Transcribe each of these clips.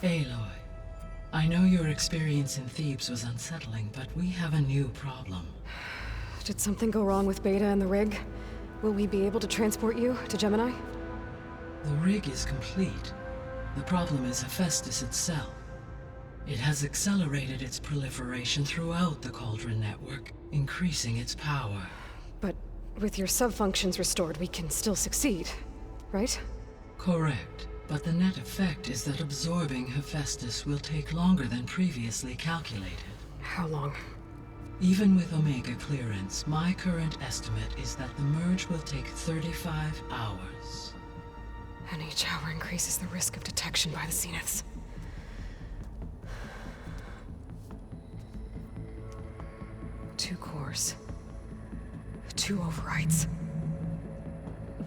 Aloy, I know your experience in Thebes was unsettling, but we have a new problem. Did something go wrong with Beta and the rig? Will we be able to transport you to Gemini? The rig is complete. The problem is Hephaestus itself. It has accelerated its proliferation throughout the Cauldron network, increasing its power. But with your sub-functions restored, we can still succeed, right? Correct. But the net effect is that absorbing Hephaestus will take longer than previously calculated. How long? Even with Omega clearance, my current estimate is that the merge will take 35 hours. And each hour increases the risk of detection by the Zeniths. Two cores. Two overrides.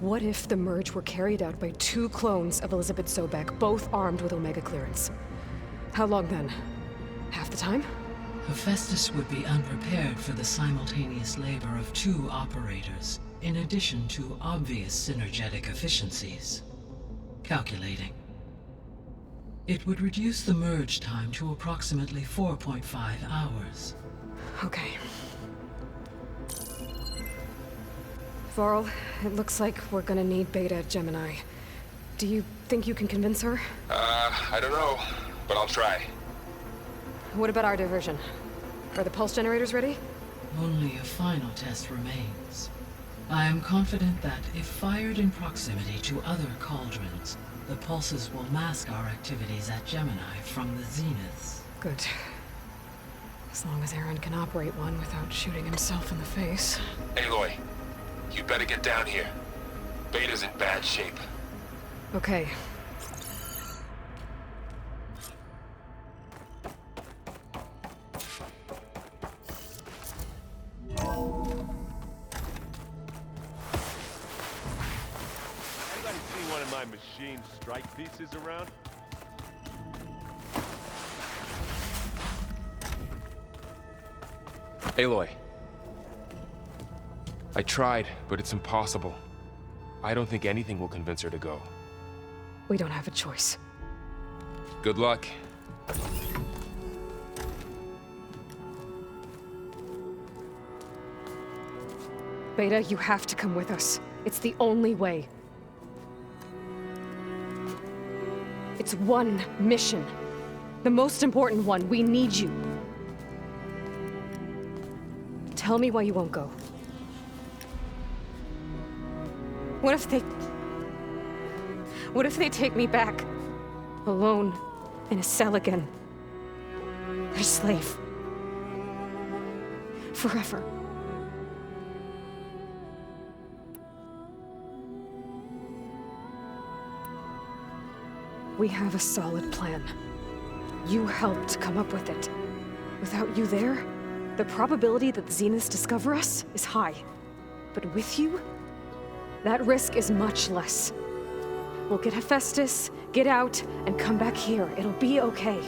What if the merge were carried out by two clones of Elizabeth Sobek, both armed with Omega clearance? How long then? Half the time? Hephaestus would be unprepared for the simultaneous labor of two operators, in addition to obvious synergetic efficiencies. Calculating. It would reduce the merge time to approximately 4.5 hours. Okay. Varl, it looks like we're gonna need Beta at Gemini. Do you think you can convince her? I don't know, but I'll try. What about our diversion? Are the pulse generators ready? Only a final test remains. I am confident that if fired in proximity to other cauldrons, the pulses will mask our activities at Gemini from the Zeniths. Good. As long as Aaron can operate one without shooting himself in the face. Aloy, you better get down here. Beta's in bad shape. Okay. Anybody see one of my machine strike pieces around? Aloy. I tried, but it's impossible. I don't think anything will convince her to go. We don't have a choice. Good luck. Beta, you have to come with us. It's the only way. It's one mission. The most important one. We need you. Tell me why you won't go. What if they take me back? Alone, in a cell again. A slave. Forever. We have a solid plan. You helped come up with it. Without you there, the probability that the Zeniths discover us is high. But with you, that risk is much less. We'll get Hephaestus, get out, and come back here. It'll be okay.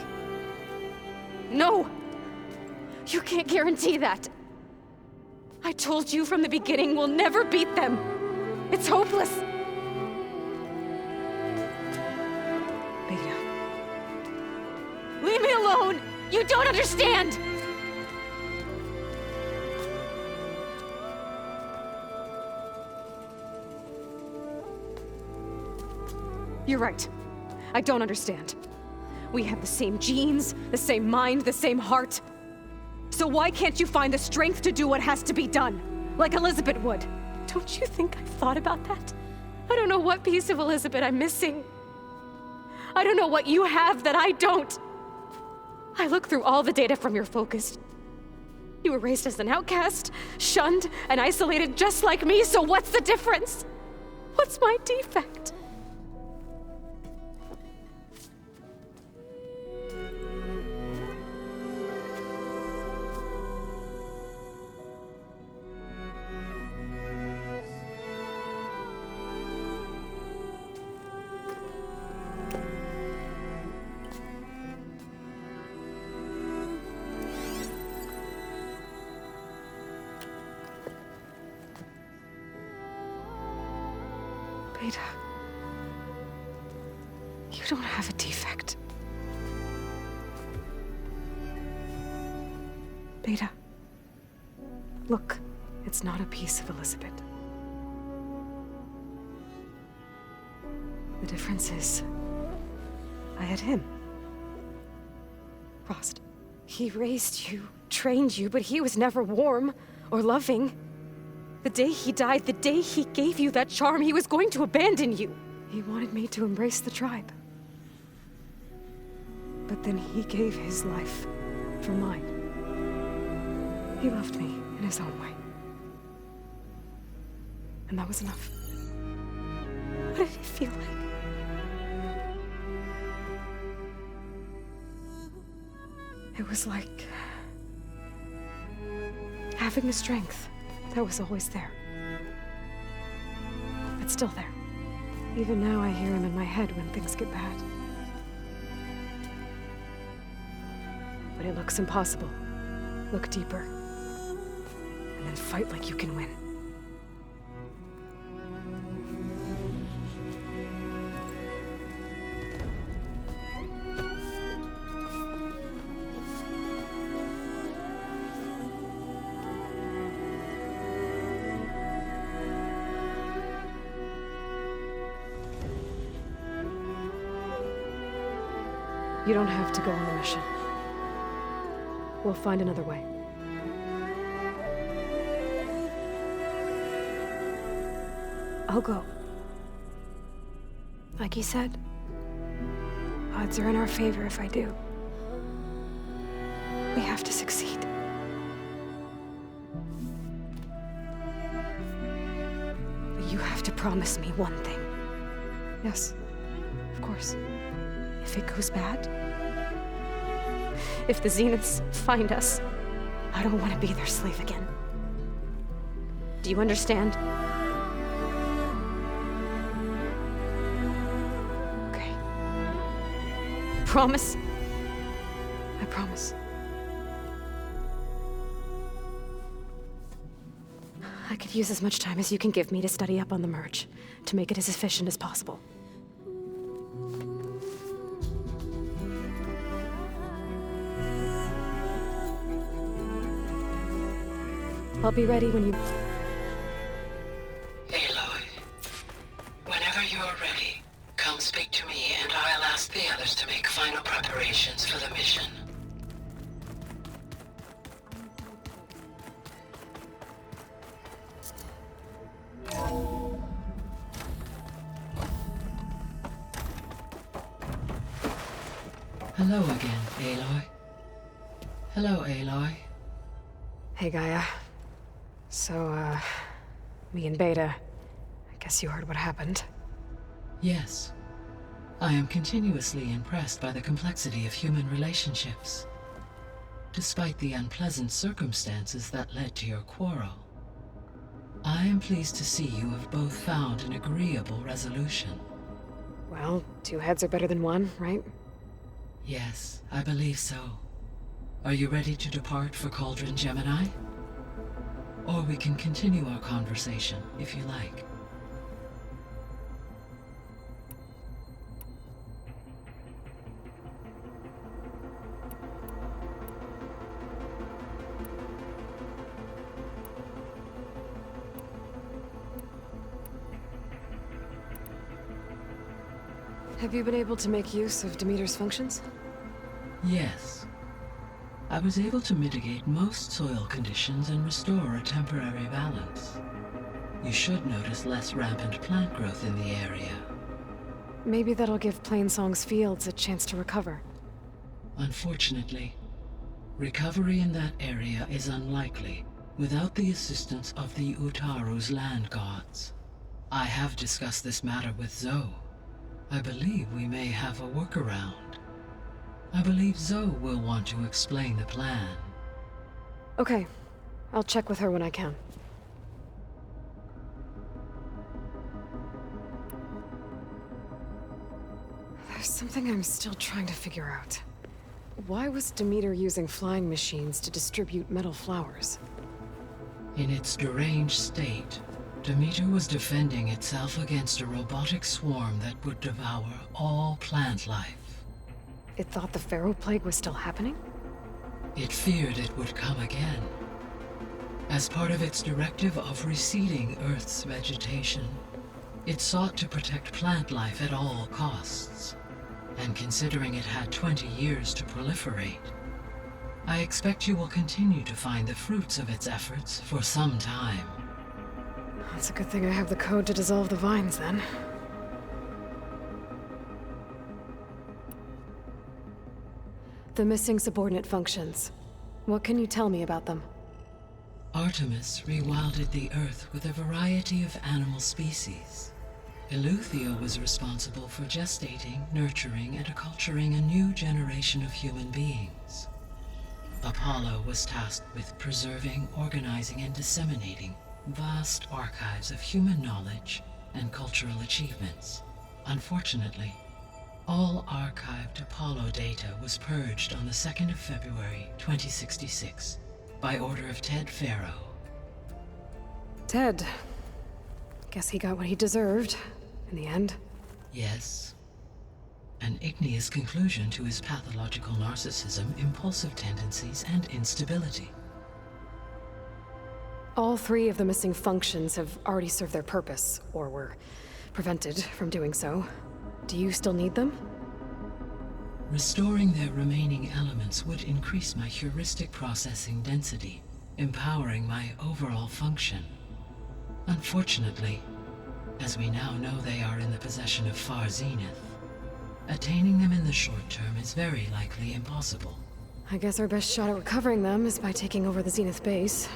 No! You can't guarantee that. I told you from the beginning we'll never beat them. It's hopeless. Beta. Leave me alone! You don't understand! You're right. I don't understand. We have the same genes, the same mind, the same heart. So why can't you find the strength to do what has to be done? Like Elizabeth would. Don't you think I've thought about that? I don't know what piece of Elizabeth I'm missing. I don't know what you have that I don't. I look through all the data from your focus. You were raised as an outcast, shunned, and isolated just like me, so what's the difference? What's my defect? Beta, you don't have a defect. Beta. Look, it's not a piece of Elizabeth. The difference is, I had him. Frost. He raised you, trained you, but he was never warm or loving. The day he died, the day he gave you that charm, he was going to abandon you. He wanted me to embrace the tribe. But then he gave his life for mine. He loved me in his own way. And that was enough. What did it feel like? It was like having the strength that was always there. It's still there. Even now I hear him in my head when things get bad. But it looks impossible. Look deeper. And then fight like you can win. You don't have to go on the mission. We'll find another way. I'll go. Like he said, odds are in our favor if I do. We have to succeed. But you have to promise me one thing. Yes, of course. If it goes bad, if the Zeniths find us, I don't want to be their slave again. Do you understand? Okay. Promise? I promise. I could use as much time as you can give me to study up on the merge, to make it as efficient as possible. I'll be ready when you... Aloy, whenever you're ready, come speak to me and I'll ask the others to make final preparations for the mission. Hello again, Aloy. Hello, Aloy. Hey, Gaia. So, me and Beta, I guess you heard what happened. Yes. I am continuously impressed by the complexity of human relationships. Despite the unpleasant circumstances that led to your quarrel, I am pleased to see you have both found an agreeable resolution. Well, two heads are better than one, right? Yes, I believe so. Are you ready to depart for Cauldron Gemini? Or we can continue our conversation, if you like. Have you been able to make use of Demeter's functions? Yes. I was able to mitigate most soil conditions and restore a temporary balance. You should notice less rampant plant growth in the area. Maybe that'll give Plainsong's fields a chance to recover. Unfortunately, recovery in that area is unlikely without the assistance of the Utaru's land gods. I have discussed this matter with Zoe. I believe we may have a workaround. I believe Zoe will want to explain the plan. Okay. I'll check with her when I can. There's something I'm still trying to figure out. Why was Demeter using flying machines to distribute metal flowers? In its deranged state, Demeter was defending itself against a robotic swarm that would devour all plant life. It thought the Pharaoh Plague was still happening? It feared it would come again. As part of its directive of reseeding Earth's vegetation, it sought to protect plant life at all costs. And considering it had 20 years to proliferate, I expect you will continue to find the fruits of its efforts for some time. It's a good thing I have the code to dissolve the vines, then. The missing subordinate functions. What can you tell me about them? Artemis rewilded the Earth with a variety of animal species. Eleuthia was responsible for gestating, nurturing, and acculturating a new generation of human beings. Apollo was tasked with preserving, organizing, and disseminating vast archives of human knowledge and cultural achievements. Unfortunately, all archived Apollo data was purged on the 2nd of February, 2066, by order of Ted Farrow. Ted. Guess he got what he deserved, in the end. Yes. An igneous conclusion to his pathological narcissism, impulsive tendencies, and instability. All 3 of the missing functions have already served their purpose, or were prevented from doing so. Do you still need them? Restoring their remaining elements would increase my heuristic processing density, empowering my overall function. Unfortunately, as we now know they are in the possession of Far Zenith, attaining them in the short term is very likely impossible. I guess our best shot at recovering them is by taking over the Zenith base.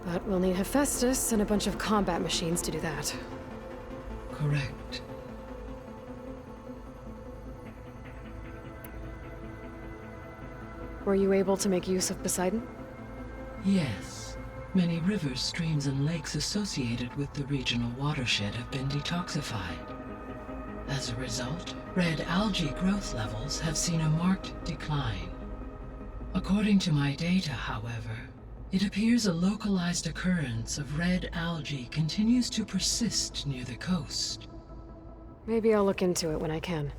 But we'll need Hephaestus and a bunch of combat machines to do that. Correct. Were you able to make use of Poseidon? Yes. Many rivers, streams, and lakes associated with the regional watershed have been detoxified. As a result, red algae growth levels have seen a marked decline. According to my data, however, it appears a localized occurrence of red algae continues to persist near the coast. Maybe I'll look into it when I can.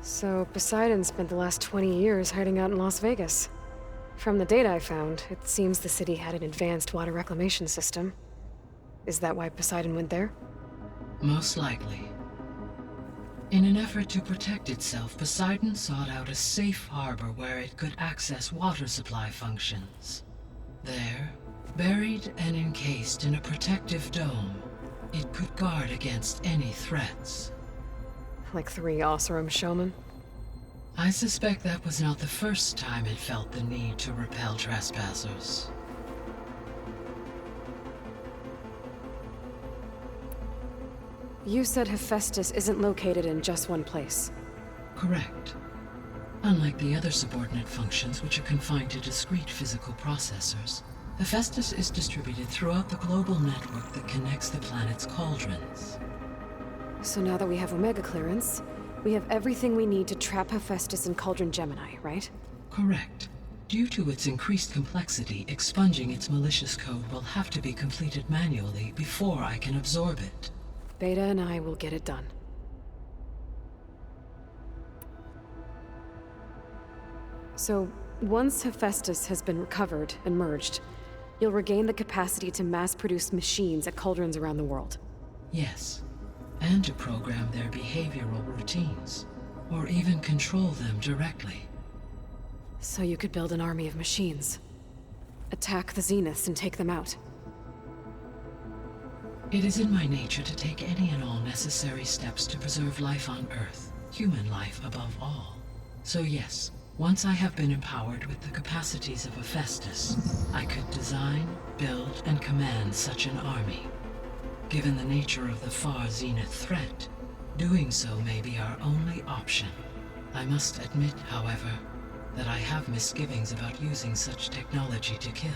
So, Poseidon spent the last 20 years hiding out in Las Vegas. From the data I found, it seems the city had an advanced water reclamation system. Is that why Poseidon went there? Most likely. In an effort to protect itself, Poseidon sought out a safe harbor where it could access water supply functions. There, buried and encased in a protective dome, it could guard against any threats. Like 3 Oseram showmen? I suspect that was not the first time it felt the need to repel trespassers. You said Hephaestus isn't located in just one place. Correct. Unlike the other subordinate functions, which are confined to discrete physical processors, Hephaestus is distributed throughout the global network that connects the planet's cauldrons. So now that we have Omega clearance, we have everything we need to trap Hephaestus in Cauldron Gemini, right? Correct. Due to its increased complexity, expunging its malicious code will have to be completed manually before I can absorb it. Beta and I will get it done. So, once Hephaestus has been recovered and merged, you'll regain the capacity to mass-produce machines at cauldrons around the world. Yes. And to program their behavioral routines, or even control them directly. So you could build an army of machines. Attack the Zeniths and take them out. It is in my nature to take any and all necessary steps to preserve life on Earth, human life above all. So yes, once I have been empowered with the capacities of Hephaestus, I could design, build, and command such an army. Given the nature of the Far Zenith threat, doing so may be our only option. I must admit, however, that I have misgivings about using such technology to kill,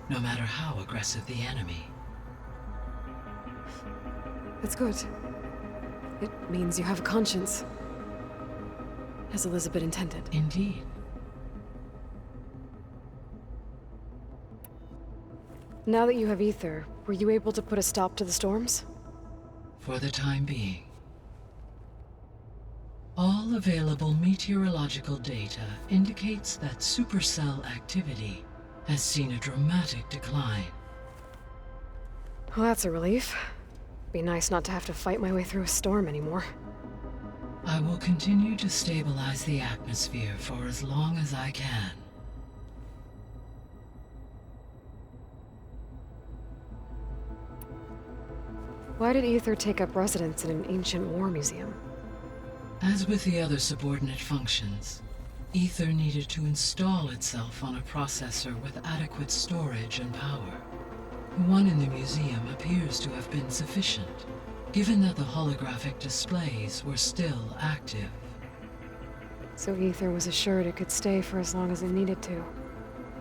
no matter how aggressive the enemy. That's good. It means you have a conscience. As Elizabeth intended. Indeed. Now that you have Ether, were you able to put a stop to the storms? For the time being. All available meteorological data indicates that supercell activity has seen a dramatic decline. Well, that's a relief. Be nice not to have to fight my way through a storm anymore. I will continue to stabilize the atmosphere for as long as I can. Why did Ether take up residence in an ancient war museum? As with the other subordinate functions, Ether needed to install itself on a processor with adequate storage and power. One in the museum appears to have been sufficient, given that the holographic displays were still active. So Ether was assured it could stay for as long as it needed to.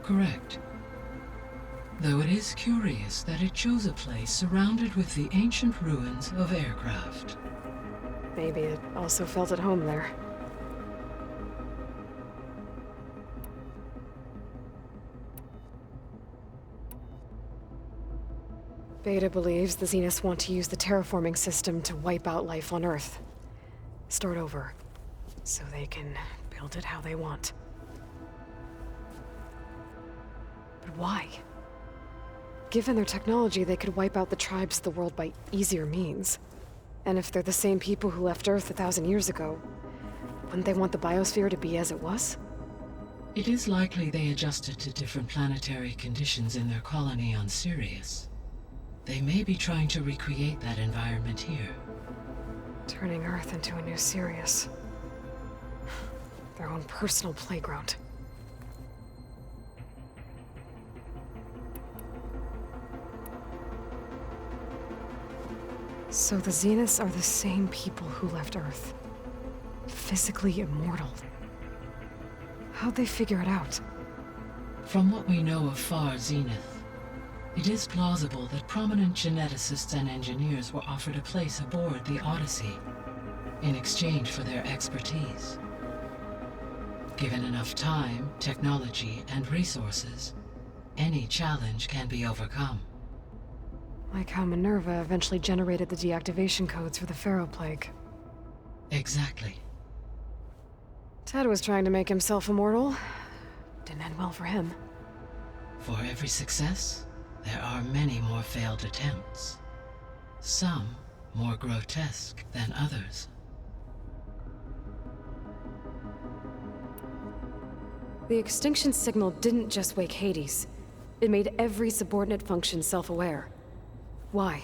Correct. Though it is curious that it chose a place surrounded with the ancient ruins of aircraft. Maybe it also felt at home there. Beta believes the Zeniths want to use the terraforming system to wipe out life on Earth. Start over, so they can build it how they want. But why? Given their technology, they could wipe out the tribes of the world by easier means. And if they're the same people who left Earth 1,000 years ago, wouldn't they want the biosphere to be as it was? It is likely they adjusted to different planetary conditions in their colony on Sirius. They may be trying to recreate that environment here. Turning Earth into a new Sirius. Their own personal playground. So the Zeniths are the same people who left Earth. Physically immortal. How'd they figure it out? From what we know of Far Zenith, it is plausible that prominent geneticists and engineers were offered a place aboard the Odyssey in exchange for their expertise. Given enough time, technology, and resources, any challenge can be overcome. Like how Minerva eventually generated the deactivation codes for the Pharaoh Plague. Exactly. Ted was trying to make himself immortal. Didn't end well for him. For every success, there are many more failed attempts. Some more grotesque than others. The extinction signal didn't just wake Hades. It made every subordinate function self-aware. Why?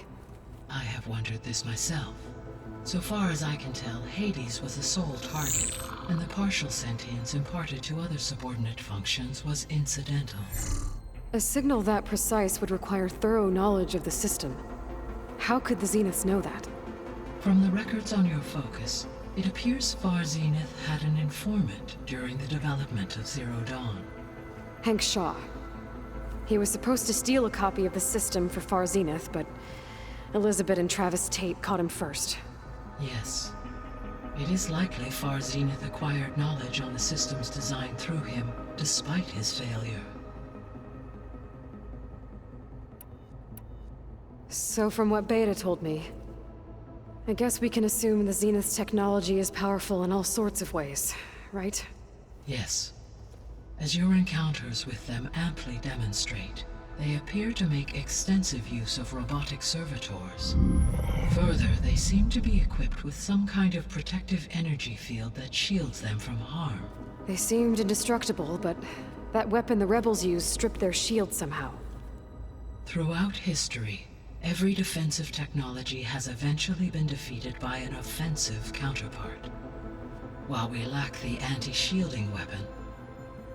I have wondered this myself. So far as I can tell, Hades was the sole target, and the partial sentience imparted to other subordinate functions was incidental. A signal that precise would require thorough knowledge of the system. How could the Zeniths know that? From the records on your focus, it appears Far Zenith had an informant during the development of Zero Dawn. Hank Shaw. He was supposed to steal a copy of the system for Far Zenith, but Elizabeth and Travis Tate caught him first. Yes. It is likely Far Zenith acquired knowledge on the system's design through him, despite his failure. So from what Beta told me, I guess we can assume the Zenith's technology is powerful in all sorts of ways, right? Yes. As your encounters with them amply demonstrate, they appear to make extensive use of robotic servitors. Further, they seem to be equipped with some kind of protective energy field that shields them from harm. They seemed indestructible, but that weapon the rebels used stripped their shield somehow. Throughout history, every defensive technology has eventually been defeated by an offensive counterpart. While we lack the anti-shielding weapon,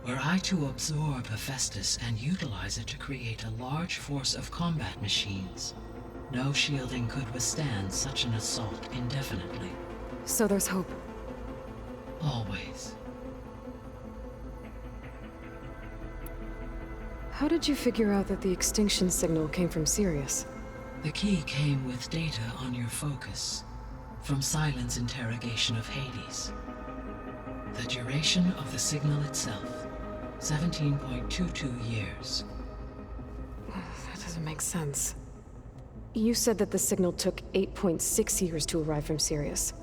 were I to absorb Hephaestus and utilize it to create a large force of combat machines, no shielding could withstand such an assault indefinitely. So there's hope. Always. How did you figure out that the extinction signal came from Sirius? The key came with data on your focus, from Silent's interrogation of Hades. The duration of the signal itself, 17.22 years. That doesn't make sense. You said that the signal took 8.6 years to arrive from Sirius.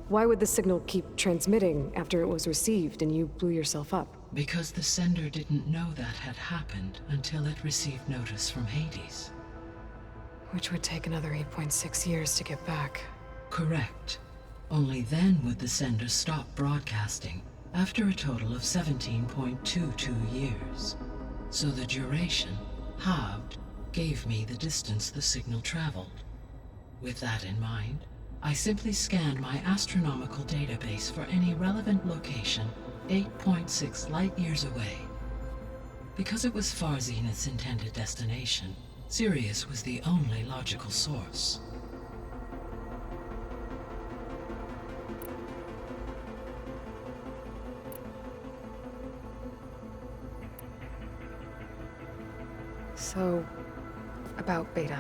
Why would the signal keep transmitting after it was received and you blew yourself up? Because the sender didn't know that had happened until it received notice from Hades. Which would take another 8.6 years to get back. Correct. Only then would the sender stop broadcasting, after a total of 17.22 years. So the duration, halved, gave me the distance the signal traveled. With that in mind, I simply scanned my astronomical database for any relevant location 8.6 light-years away. Because it was far Zenith's intended destination, Sirius was the only logical source. So, about Beta.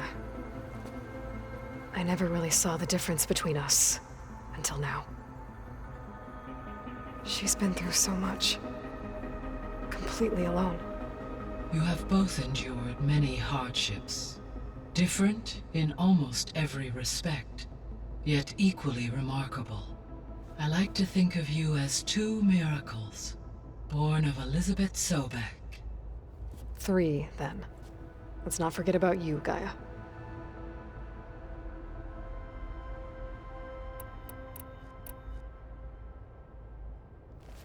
I never really saw the difference between us, until now. She's been through so much. Completely alone. You have both endured many hardships. Different in almost every respect, yet equally remarkable. I like to think of you as two miracles, born of Elizabeth Sobek. 3, then. Let's not forget about you, Gaia.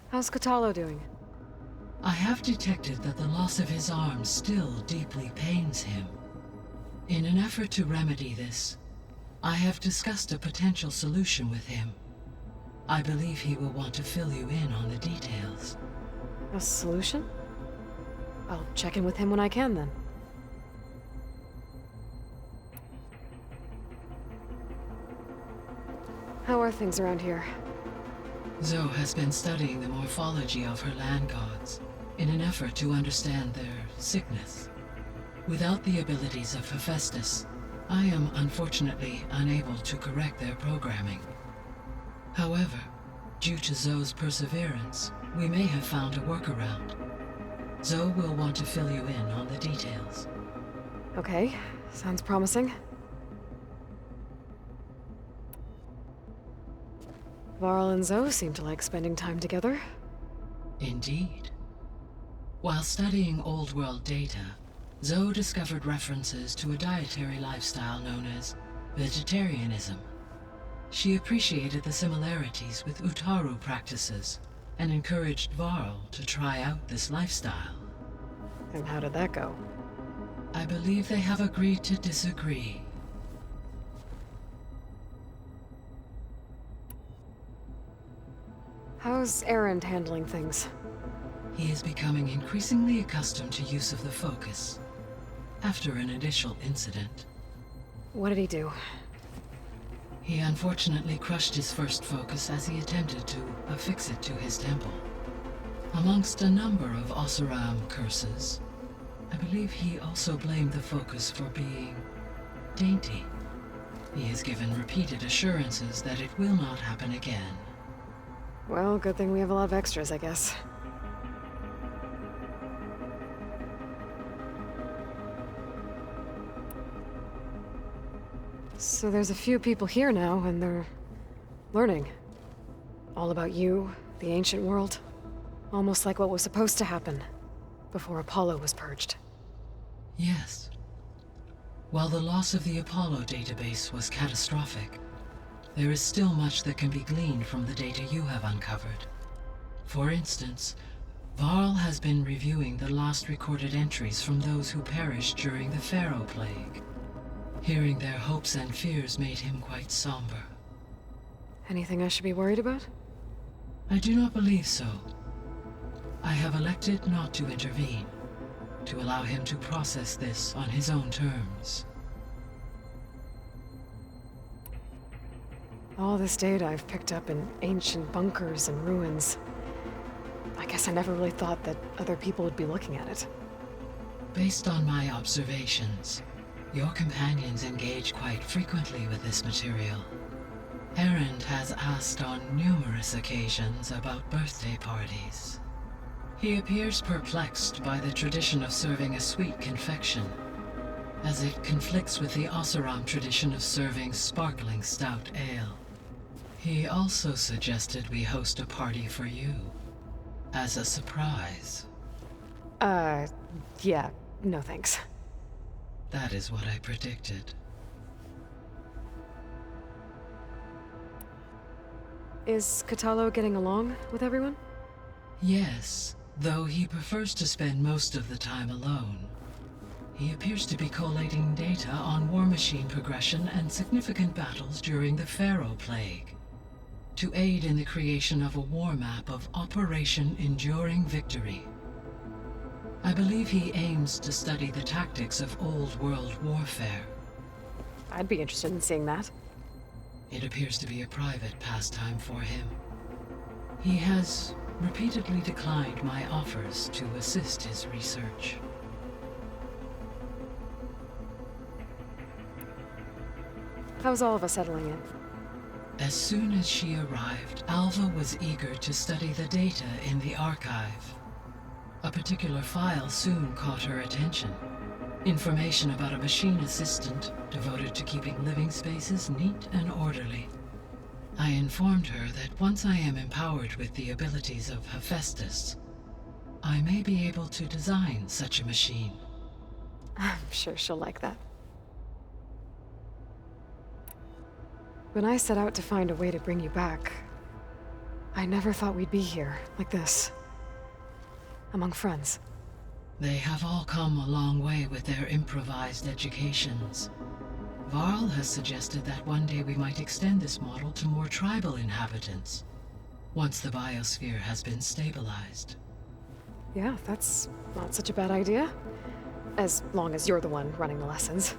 How's Kotallo doing? I have detected that the loss of his arm still deeply pains him. In an effort to remedy this, I have discussed a potential solution with him. I believe he will want to fill you in on the details. A solution? I'll check in with him when I can, then. How are things around here? Zoe has been studying the morphology of her land gods in an effort to understand their sickness. Without the abilities of Hephaestus, I am unfortunately unable to correct their programming. However, due to Zoe's perseverance, we may have found a workaround. Zoe will want to fill you in on the details. Okay, sounds promising. Varl and Zoe seem to like spending time together. Indeed. While studying Old World data, Zoe discovered references to a dietary lifestyle known as vegetarianism. She appreciated the similarities with Utaru practices and encouraged Varl to try out this lifestyle. And how did that go? I believe they have agreed to disagree. How's Erend handling things? He is becoming increasingly accustomed to use of the focus, after an initial incident. What did he do? He unfortunately crushed his first focus as he attempted to affix it to his temple. Amongst a number of Oseram curses, I believe he also blamed the focus for being dainty. He has given repeated assurances that it will not happen again. Well, good thing we have a lot of extras, I guess. So there's a few people here now, and they're learning. All about you, the ancient world. Almost like what was supposed to happen before Apollo was purged. Yes. While the loss of the Apollo database was catastrophic, there is still much that can be gleaned from the data you have uncovered. For instance, Varl has been reviewing the last recorded entries from those who perished during the Pharaoh Plague. Hearing their hopes and fears made him quite somber. Anything I should be worried about? I do not believe so. I have elected not to intervene, to allow him to process this on his own terms. All this data I've picked up in ancient bunkers and ruins. I guess I never really thought that other people would be looking at it. Based on my observations, your companions engage quite frequently with this material. Erend has asked on numerous occasions about birthday parties. He appears perplexed by the tradition of serving a sweet confection, as it conflicts with the Oseram tradition of serving sparkling stout ale. He also suggested we host a party for you, as a surprise. Yeah, no thanks. That is what I predicted. Is Katalo getting along with everyone? Yes, though he prefers to spend most of the time alone. He appears to be collating data on war machine progression and significant battles during the Pharaoh Plague, to aid in the creation of a war map of Operation Enduring Victory. I believe he aims to study the tactics of old world warfare. I'd be interested in seeing that. It appears to be a private pastime for him. He has repeatedly declined my offers to assist his research. How's all of us settling in? As soon as she arrived, Alva was eager to study the data in the archive. A particular file soon caught her attention. Information about a machine assistant devoted to keeping living spaces neat and orderly. I informed her that once I am empowered with the abilities of Hephaestus, I may be able to design such a machine. I'm sure she'll like that. When I set out to find a way to bring you back, I never thought we'd be here, like this. Among friends. They have all come a long way with their improvised educations. Varl has suggested that one day we might extend this model to more tribal inhabitants, once the biosphere has been stabilized. Yeah, that's not such a bad idea. As long as you're the one running the lessons.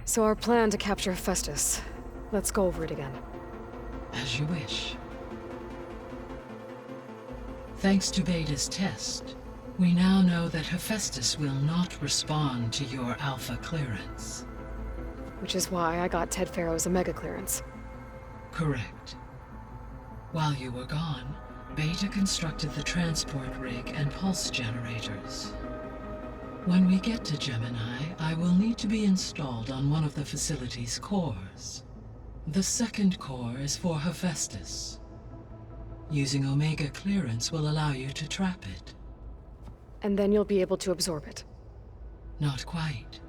So our plan to capture Hephaestus. Let's go over it again. As you wish. Thanks to Beta's test, we now know that Hephaestus will not respond to your Alpha clearance. Which is why I got Ted Farrow's Omega clearance. Correct. While you were gone, Beta constructed the transport rig and pulse generators. When we get to Gemini, I will need to be installed on one of the facility's cores. The second core is for Hephaestus. Using Omega clearance will allow you to trap it. And then you'll be able to absorb it. Not quite.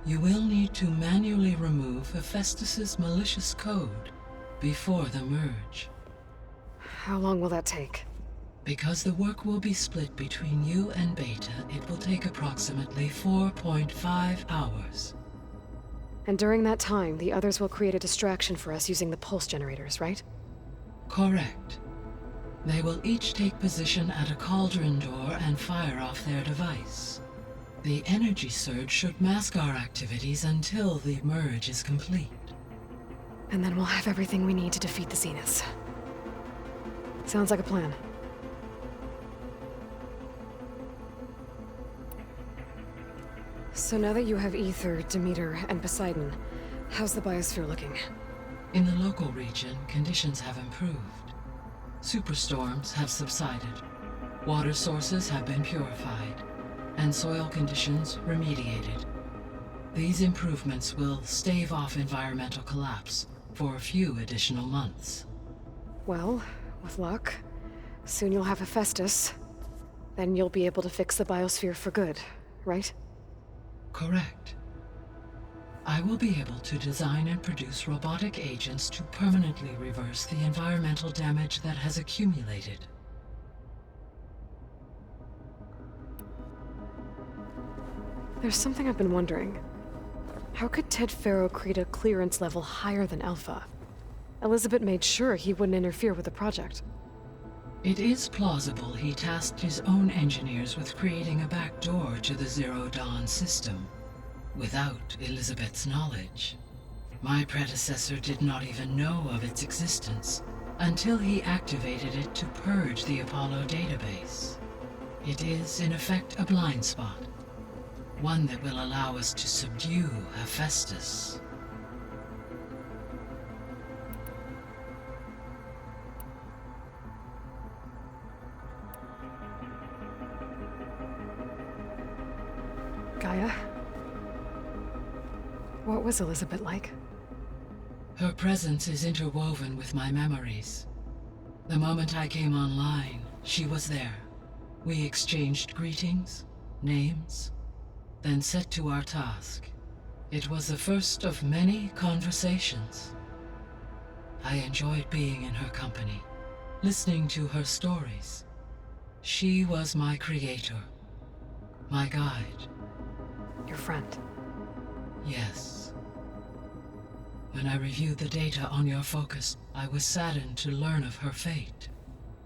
You will need to manually remove Hephaestus's malicious code before the merge. How long will that take? Because the work will be split between you and Beta, it will take approximately 4.5 hours. And during that time, the others will create a distraction for us using the pulse generators, right? Correct. They will each take position at a cauldron door and fire off their device. The energy surge should mask our activities until the merge is complete. And then we'll have everything we need to defeat the Zeniths. Sounds like a plan. So now that you have Ether, Demeter, and Poseidon, how's the biosphere looking? In the local region, conditions have improved. Superstorms have subsided. Water sources have been purified, and soil conditions remediated. These improvements will stave off environmental collapse for a few additional months. Well, with luck, soon you'll have Hephaestus. Then you'll be able to fix the biosphere for good, right? Correct. I will be able to design and produce robotic agents to permanently reverse the environmental damage that has accumulated. There's something I've been wondering. How could Ted Farrow create a clearance level higher than Alpha? Elizabeth made sure he wouldn't interfere with the project. It is plausible he tasked his own engineers with creating a back door to the Zero Dawn system, without Elizabeth's knowledge. My predecessor did not even know of its existence until he activated it to purge the Apollo database. It is, in effect, a blind spot, one that will allow us to subdue Hephaestus. Gaia? What was Elizabeth like? Her presence is interwoven with my memories. The moment I came online, she was there. We exchanged greetings, names, then set to our task. It was the first of many conversations. I enjoyed being in her company, listening to her stories. She was my creator, my guide. Your friend. Yes. When I reviewed the data on your focus, I was saddened to learn of her fate,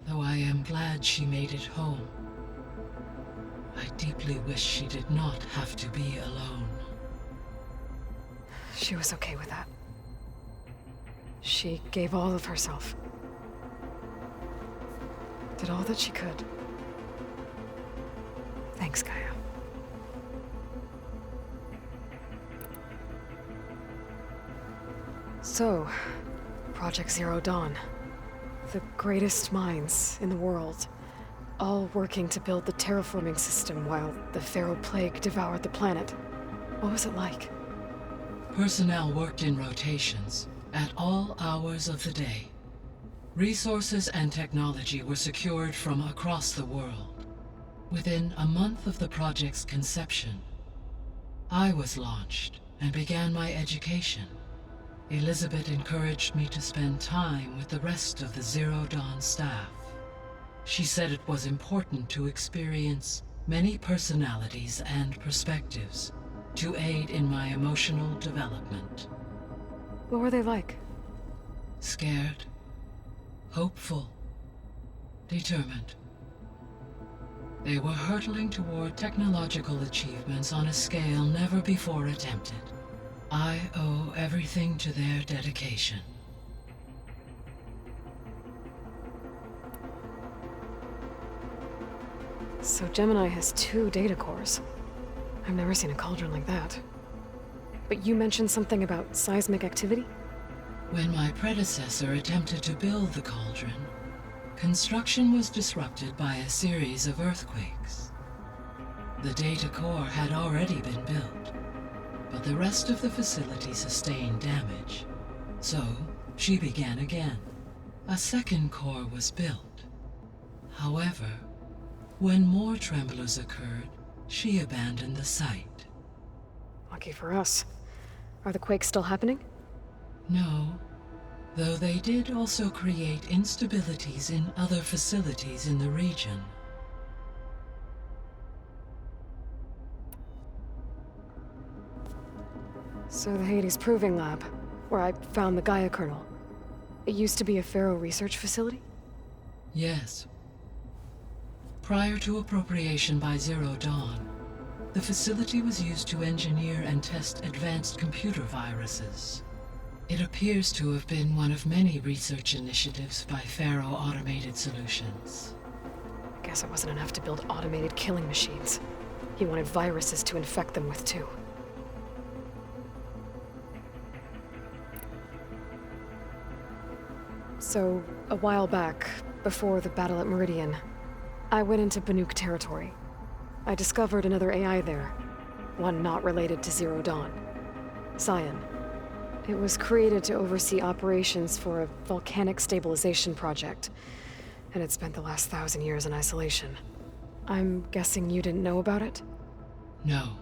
though I am glad she made it home. I deeply wish she did not have to be alone. She was okay with that. She gave all of herself. Did all that she could. Thanks, Gaia. So, Project Zero Dawn. The greatest minds in the world, all working to build the terraforming system while the Pharaoh Plague devoured the planet. What was it like? Personnel worked in rotations, at all hours of the day. Resources and technology were secured from across the world. Within a month of the project's conception, I was launched and began my education. Elizabeth encouraged me to spend time with the rest of the Zero Dawn staff. She said it was important to experience many personalities and perspectives to aid in my emotional development. What were they like? Scared, hopeful, determined. They were hurtling toward technological achievements on a scale never before attempted. I owe everything to their dedication. So Gemini has 2 data cores. I've never seen a cauldron like that. But you mentioned something about seismic activity? When my predecessor attempted to build the cauldron, construction was disrupted by a series of earthquakes. The data core had already been built, but the rest of the facility sustained damage. So, she began again. A second core was built. However, when more tremblers occurred, she abandoned the site. Lucky for us. Are the quakes still happening? No, though they did also create instabilities in other facilities in the region. So the Hades Proving Lab, where I found the Gaia kernel. It used to be a Pharaoh research facility? Yes. Prior to appropriation by Zero Dawn, the facility was used to engineer and test advanced computer viruses. It appears to have been one of many research initiatives by Pharaoh Automated Solutions. I guess it wasn't enough to build automated killing machines. He wanted viruses to infect them with too. So, a while back, before the battle at Meridian, I went into Banuk territory. I discovered another AI there, one not related to Zero Dawn. Cyan. It was created to oversee operations for a volcanic stabilization project, and it spent the last 1,000 years in isolation. I'm guessing you didn't know about it? No.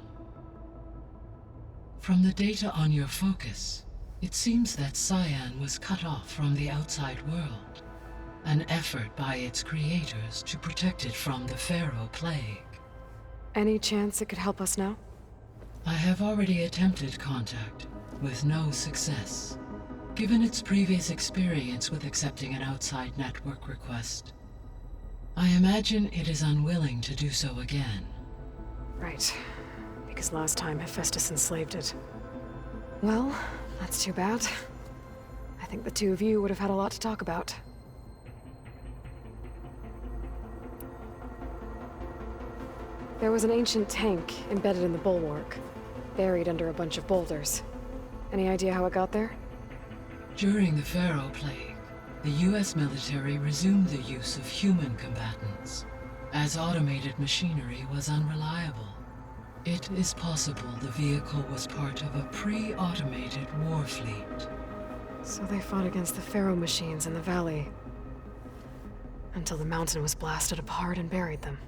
From the data on your focus, it seems that Cyan was cut off from the outside world, an effort by its creators to protect it from the Pharaoh Plague. Any chance it could help us now? I have already attempted contact, with no success. Given its previous experience with accepting an outside network request, I imagine it is unwilling to do so again. Right. Because last time Hephaestus enslaved it. Well, that's too bad. I think the two of you would have had a lot to talk about. There was an ancient tank embedded in the bulwark, buried under a bunch of boulders. Any idea how it got there? During the Pharaoh Plague, the US military resumed the use of human combatants, as automated machinery was unreliable. It is possible the vehicle was part of a pre-automated war fleet. So they fought against the Pharaoh machines in the valley, until the mountain was blasted apart and buried them.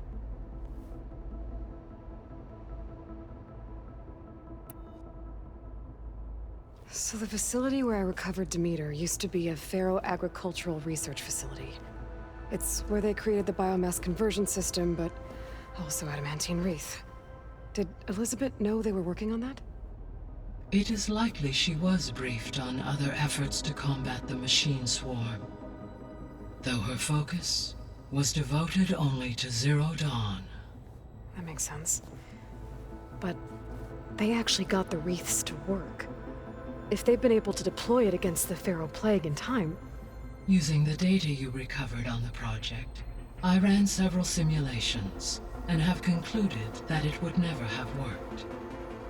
So the facility where I recovered Demeter used to be a Pharaoh agricultural research facility. It's where they created the biomass conversion system, but also adamantine wreath. Did Elizabeth know they were working on that? It is likely she was briefed on other efforts to combat the machine swarm, though her focus was devoted only to Zero Dawn. That makes sense. But they actually got the wreaths to work. If they've been able to deploy it against the Pharaoh Plague in time... Using the data you recovered on the project, I ran several simulations and have concluded that it would never have worked.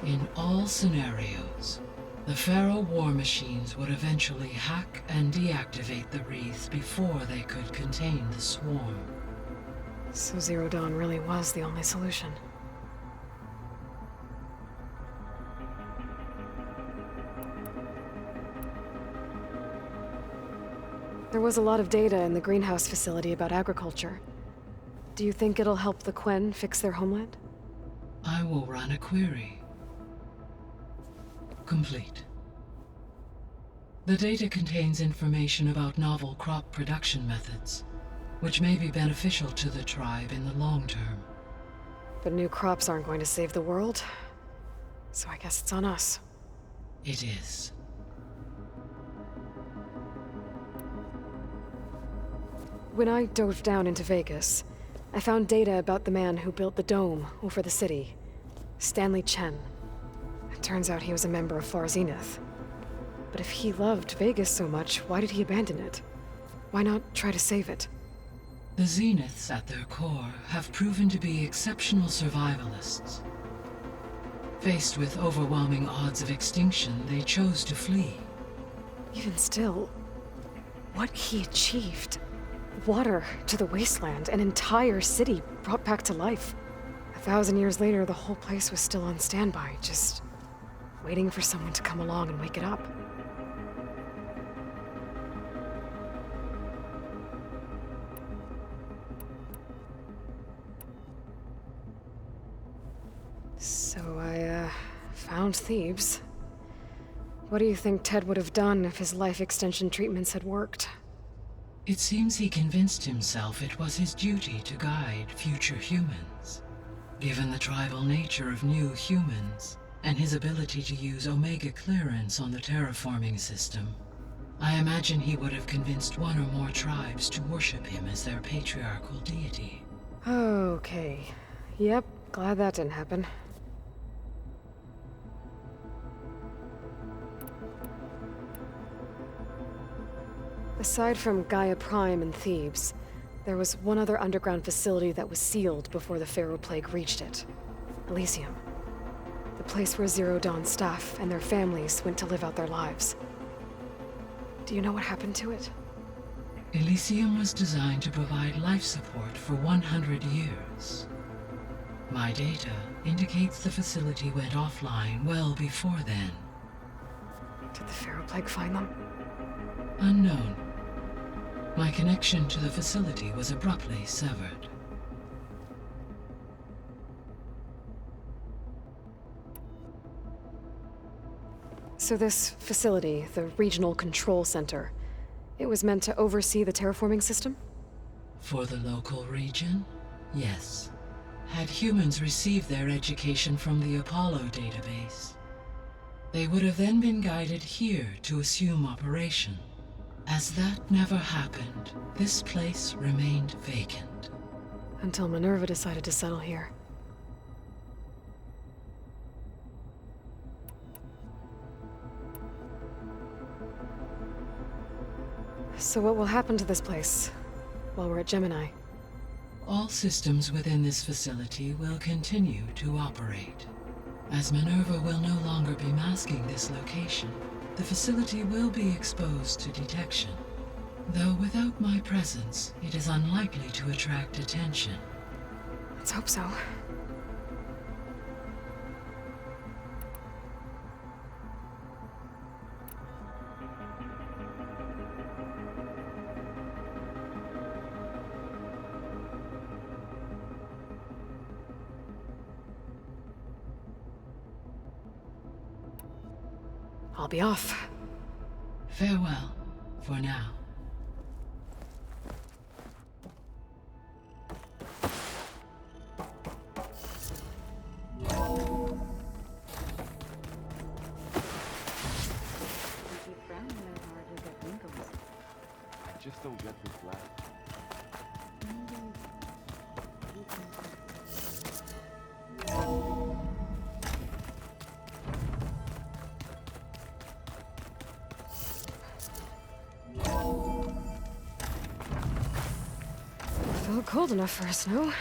In all scenarios, the Pharaoh war machines would eventually hack and deactivate the wreath before they could contain the swarm. So Zero Dawn really was the only solution. There was a lot of data in the greenhouse facility about agriculture. Do you think it'll help the Quen fix their homeland? I will run a query. Complete. The data contains information about novel crop production methods, which may be beneficial to the tribe in the long term. But new crops aren't going to save the world, so I guess it's on us. It is. When I dove down into Vegas, I found data about the man who built the dome over the city, Stanley Chen. It turns out he was a member of Far Zenith. But if he loved Vegas so much, why did he abandon it? Why not try to save it? The Zeniths at their core have proven to be exceptional survivalists. Faced with overwhelming odds of extinction, they chose to flee. Even still, what he achieved. Water to the wasteland, an entire city brought back to life. 1,000 years later, the whole place was still on standby, just waiting for someone to come along and wake it up. So I, found Thebes. What do you think Ted would have done if his life extension treatments had worked? It seems he convinced himself it was his duty to guide future humans. Given the tribal nature of new humans, and his ability to use Omega clearance on the terraforming system, I imagine he would have convinced one or more tribes to worship him as their patriarchal deity. Okay. Yep, glad that didn't happen. Aside from Gaia Prime and Thebes, there was one other underground facility that was sealed before the Pharaoh Plague reached it. Elysium. The place where Zero Dawn staff and their families went to live out their lives. Do you know what happened to it? Elysium was designed to provide life support for 100 years. My data indicates the facility went offline well before then. Did the Pharaoh Plague find them? Unknown. My connection to the facility was abruptly severed. So this facility, the Regional Control Center, it was meant to oversee the terraforming system? For the local region, yes. Had humans received their education from the Apollo database, they would have then been guided here to assume operation. As that never happened, this place remained vacant. Until Minerva decided to settle here. So what will happen to this place while we're at Gemini? All systems within this facility will continue to operate. As Minerva will no longer be masking this location, the facility will be exposed to detection. Though without my presence, it is unlikely to attract attention. Let's hope so. I'll be off. Farewell, for now. I just don't get this laugh. Felt cold enough for us, no?